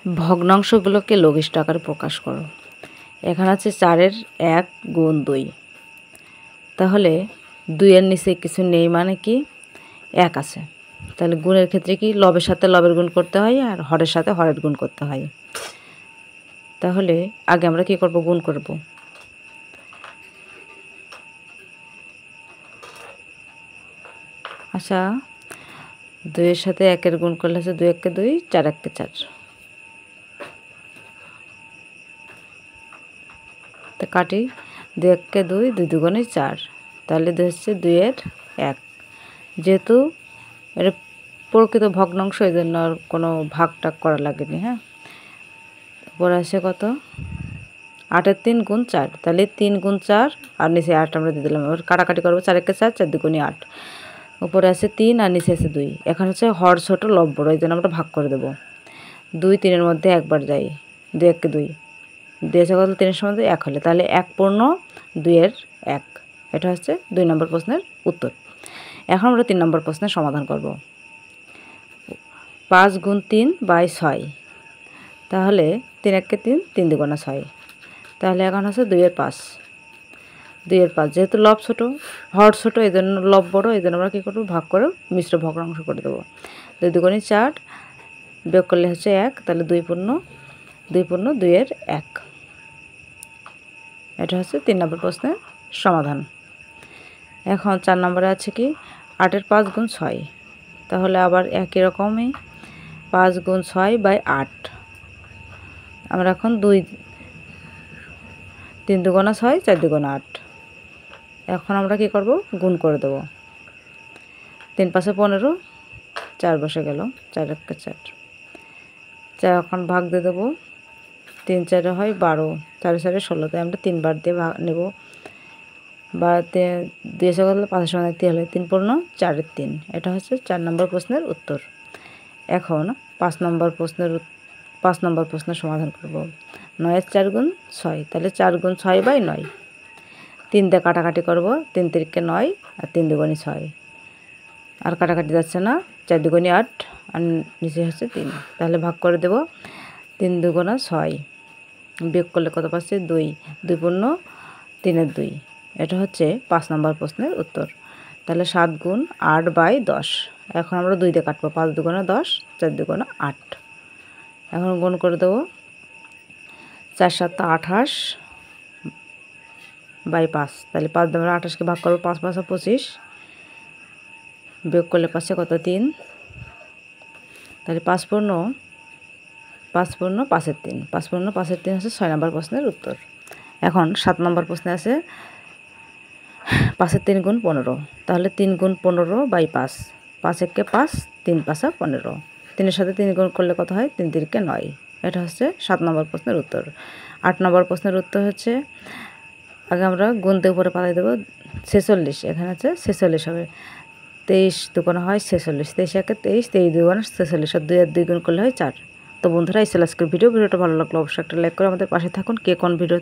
ভগ্নাংশগুলোকে লঘিষ্ঠ আকারে প্রকাশ করো। এখানে আছে 4-এর 1 গুণ 2, তাহলে 2-এর নিচে কিছু নেই মানে কি 1 আছে, তাহলে গুণের ক্ষেত্রে কি লবের সাথে লবের গুণ করতে হয় আর হরের সাথে হরের গুণ করতে হয়। তাহলে আগে আমরা কি করব, গুণ করব। আচ্ছা, 2-এর সাথে 1-এর গুণ করলে আছে 2 1 2, 4 1 4, তো কাটি 2 1 2, 2 2 4, তাহলে 2 হচ্ছে 2-এর 1। যেহেতু এটা প্রকৃত ভগ্নাংশ এই জন্য আর কোনো ভাগ টাগ করা লাগেনি। হ্যাঁ, পরে আসে কত 8-এর 3 গুণ 4, তাহলে 3 গুণ 4 আর নিচে 8 আমরা দিয়ে দিলাম। এবার কাটাকাটি করবো, 4 1 4, 4 2 8, উপরে আছে 3 আর নিচে আছে 2। এখন হচ্ছে হর ছোট লব বড়, এই জন্য আমরা ভাগ করে দেবো। 2 3-এর মধ্যে একবার যাই, 2 1 2, 2 আছে কত 3-এর সঙ্গে 1 হলে, তাহলে 1 পূর্ণ 2-এর 1। এটা হচ্ছে 2 নম্বর প্রশ্নের উত্তর। এখন আমরা 3 নম্বর প্রশ্নের সমাধান করব। 5 গুণ 3 বাই 6, তাহলে 3 1 3, 3 2 6, তাহলে এখন হচ্ছে 2-এর 5। 2-এর 5 যেহেতু লব ছোট হর ছোট এই জন্য লব বড়, এই জন্য আমরা কী করবো, ভাগ করে মিশ্র ভগ্নাংশ করে দেবো। 2 2 4, বিয়োগ করলে হচ্ছে 1, তাহলে 2 পূর্ণ 2-এর 1। এটা হচ্ছে 3 নম্বর প্রশ্নের সমাধান। এখন 4 নম্বরে আছে কি 8-এর 5 গুণ 6, তাহলে আবার একই রকমই 5 গুণ 6 বাই 8। আমরা এখন 3 2 6, 4 2 8। এখন আমরা কি করব, গুণ করে দেব। 3 5 15, 4 বসে গেল, 4 1 4, 4 এখন ভাগ দিয়ে দেবো। 3 4 হয় 12, 4 4 16, তাই আমরা 3 বার দিয়ে ভাগ নেব। বা 2 এসে গেলে 5-এর সঙ্গে 3 হলে 3 পূর্ণ 4-এর 3। এটা হচ্ছে 4 নম্বর প্রশ্নের উত্তর। এখন 5 নম্বর প্রশ্নের সমাধান করব। 9-এর 4 গুণ 6, তাহলে 4 গুণ 6 বাই 9। 3 দিয়ে কাটাকাটি করব, 3 3 9 আর 3 2 6, আর কাটাকাটি যাচ্ছে না, 4 2 8 আর নিচে হচ্ছে 3, তাহলে ভাগ করে দেব। 3 2 6, বিয়োগ করলে কত পাচ্ছে 2, 2 পূর্ণ 3-এর 2। এটা হচ্ছে 5 নম্বর প্রশ্নের উত্তর। তাহলে 7 গুণ 8 বাই 10। এখন আমরা 2 দিয়ে কাটবো, 5 2 10, 4 2 8। এখন গুণ করে দেবো, 4 7 28 বাই 5, তাহলে 5 দিয়ে আমরা 28কে ভাগ করবো, 5 5 25, বিয়োগ করলে পাচ্ছে কত 3, তাহলে 5 পূর্ণ 5-এর 3, 5 পূর্ণ 5-এর 3 হচ্ছে 6 নম্বর প্রশ্নের উত্তর। এখন 7 নম্বর প্রশ্নে আছে 5-এর 3 গুণ 15, তাহলে 3 গুণ 15 বাই 5, 5 1 5, 3 5 15, 3-এর সাথে 3 গুণ করলে কত হয় 3 3 9। এটা হচ্ছে 7 নম্বর প্রশ্নের উত্তর। 8 নম্বর প্রশ্নের উত্তর হচ্ছে, আগে আমরা গুণতে উপরে পাঠিয়ে দেবো 46, এখানে হচ্ছে 46 হবে। 23 2 হয় 46, 23 1 23, 23 2 46, আর 2 আর 2 গুণ করলে হয় 4। তো বন্ধুরা, এই ছিল আজকের ভিডিওটা ভালো লাগলো অবশ্যই একটা লাইক করে আমাদের পাশে থাকুন। কে কোন ভিডিও